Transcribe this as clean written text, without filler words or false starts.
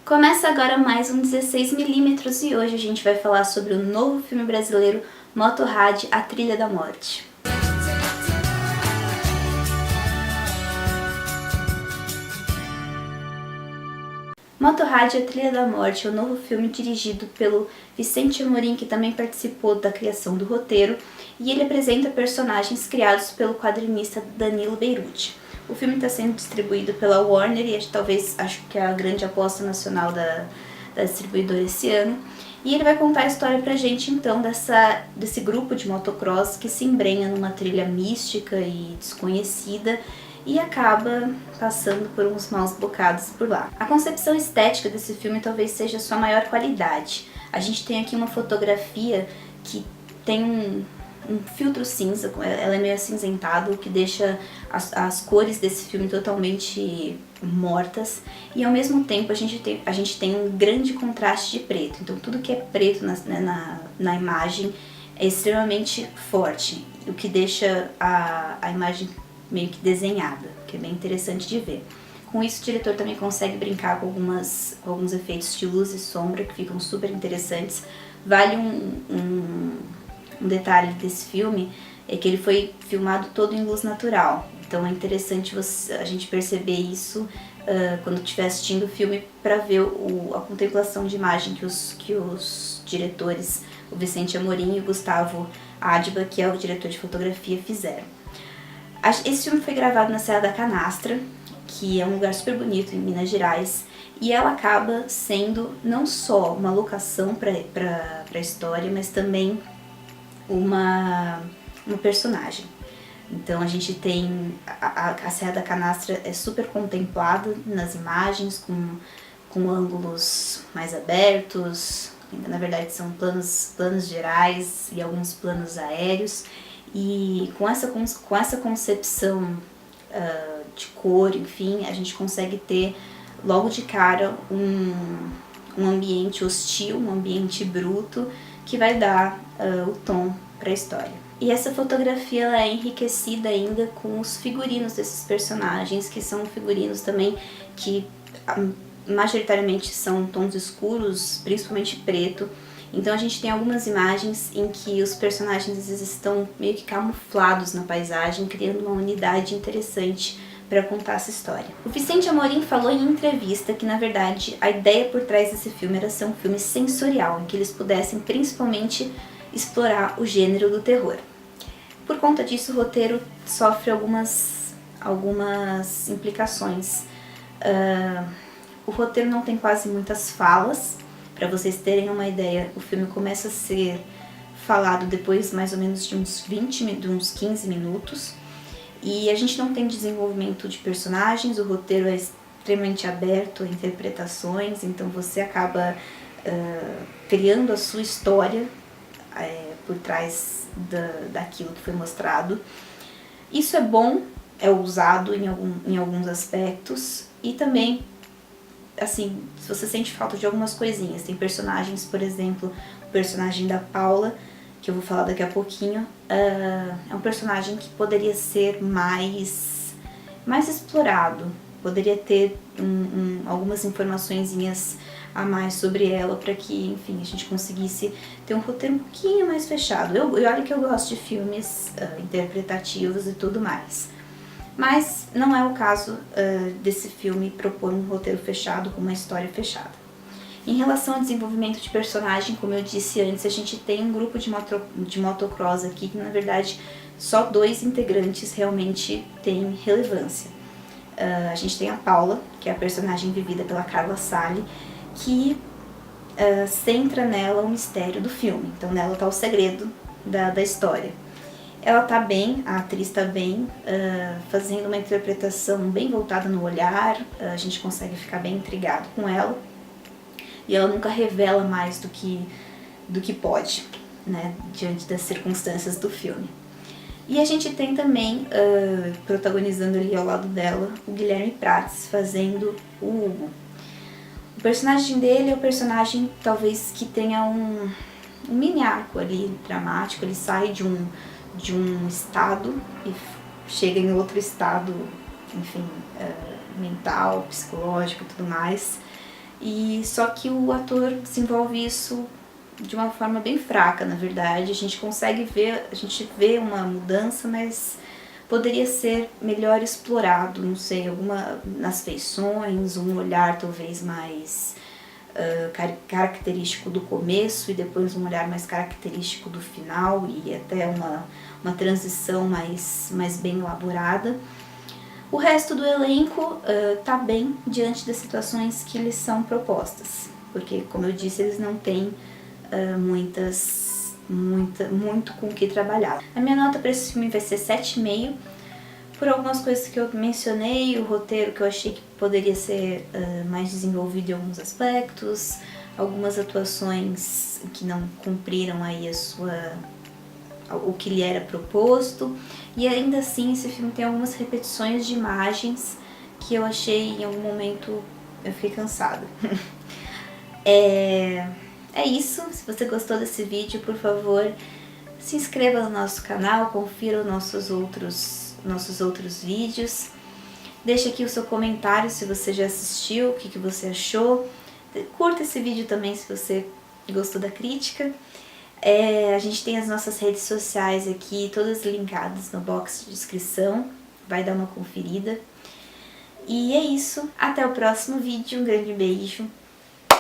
Começa agora mais um 16mm e hoje a gente vai falar sobre o novo filme brasileiro Motorrad, A Trilha da Morte. Motorrad, A Trilha da Morte é o novo filme dirigido pelo Vicente Amorim, que também participou da criação do roteiro, e ele apresenta personagens criados pelo quadrinista Danilo Beirute. O filme está sendo distribuído pela Warner e acho que é a grande aposta nacional da distribuidora esse ano. E ele vai contar a história pra gente então desse grupo de motocross que se embrenha numa trilha mística e desconhecida e acaba passando por uns maus bocados por lá. A concepção estética desse filme talvez seja a sua maior qualidade. A gente tem aqui uma fotografia que tem um filtro cinza, ela é meio acinzentada, o que deixa as cores desse filme totalmente mortas, e ao mesmo tempo a gente tem um grande contraste de preto, então tudo que é preto na imagem é extremamente forte, o que deixa a imagem meio que desenhada, que é bem interessante de ver. Com isso o diretor também consegue brincar com alguns efeitos de luz e sombra que ficam super interessantes. Vale um detalhe desse filme é que ele foi filmado todo em luz natural, então é interessante a gente perceber isso quando estiver assistindo o filme, para ver a contemplação de imagem que os diretores, o Vicente Amorim e o Gustavo Adba, que é o diretor de fotografia, fizeram. Esse filme foi gravado na Serra da Canastra, que é um lugar super bonito em Minas Gerais, e ela acaba sendo não só uma locação para a história, mas também uma personagem. Então a gente tem a Serra da Canastra é super contemplada nas imagens, com ângulos mais abertos, na verdade são planos gerais e alguns planos aéreos, e com essa concepção de cor, enfim, a gente consegue ter logo de cara um ambiente hostil, um ambiente bruto, que vai dar o tom para a história. E essa fotografia ela é enriquecida ainda com os figurinos desses personagens, que são figurinos também que majoritariamente são tons escuros, principalmente preto. Então a gente tem algumas imagens em que os personagens às vezes estão meio que camuflados na paisagem, criando uma unidade interessante para contar essa história. O Vicente Amorim falou em entrevista que, na verdade, a ideia por trás desse filme era ser um filme sensorial, em que eles pudessem principalmente explorar o gênero do terror. Por conta disso, o roteiro sofre algumas implicações. O roteiro não tem quase muitas falas. Para vocês terem uma ideia, o filme começa a ser falado depois mais ou menos de uns 15 minutos. E a gente não tem desenvolvimento de personagens, o roteiro é extremamente aberto a interpretações, então você acaba criando a sua história por trás daquilo que foi mostrado. Isso é bom, é ousado em alguns aspectos, e também, assim, se você sente falta de algumas coisinhas, tem personagens, por exemplo, o personagem da Paula, que eu vou falar daqui a pouquinho, é um personagem que poderia ser mais explorado, poderia ter algumas informaçõezinhas a mais sobre ela, para que, enfim, a gente conseguisse ter um roteiro um pouquinho mais fechado. Olha que eu gosto de filmes interpretativos e tudo mais, mas não é o caso desse filme propor um roteiro fechado com uma história fechada. Em relação ao desenvolvimento de personagem, como eu disse antes, a gente tem um grupo de motocross aqui que, na verdade, só 2 integrantes realmente têm relevância. A gente tem a Paula, que é a personagem vivida pela Carla Sali, que centra nela o mistério do filme. Então nela está o segredo da história. Ela está bem, a atriz está bem, fazendo uma interpretação bem voltada no olhar, a gente consegue ficar bem intrigado com ela. E ela nunca revela mais do que pode, né, diante das circunstâncias do filme. E a gente tem também, protagonizando ali ao lado dela, o Guilherme Prates, fazendo o Hugo. O personagem dele é o personagem, talvez, que tenha um mini arco ali, dramático. Ele sai de um estado e chega em outro estado, enfim, mental, psicológico e tudo mais. e só que o ator desenvolve isso de uma forma bem fraca, na verdade. A gente consegue ver, a gente vê uma mudança, mas poderia ser melhor explorado, não sei, alguma nas feições, um olhar talvez mais característico do começo e depois um olhar mais característico do final e até uma transição mais bem elaborada. O resto do elenco tá bem diante das situações que lhes são propostas, porque, como eu disse, eles não têm muito com o que trabalhar. A minha nota para esse filme vai ser 7,5, por algumas coisas que eu mencionei, o roteiro que eu achei que poderia ser mais desenvolvido em alguns aspectos, algumas atuações que não cumpriram aí o que lhe era proposto, e ainda assim esse filme tem algumas repetições de imagens que eu achei em algum momento eu fiquei cansada. É isso, se você gostou desse vídeo, por favor, se inscreva no nosso canal, confira os nossos outros vídeos. Deixa aqui o seu comentário se você já assistiu, o que você achou. Curta esse vídeo também se você gostou da crítica. A gente tem as nossas redes sociais aqui, todas linkadas no box de descrição. Vai dar uma conferida. E é isso. Até o próximo vídeo. Um grande beijo.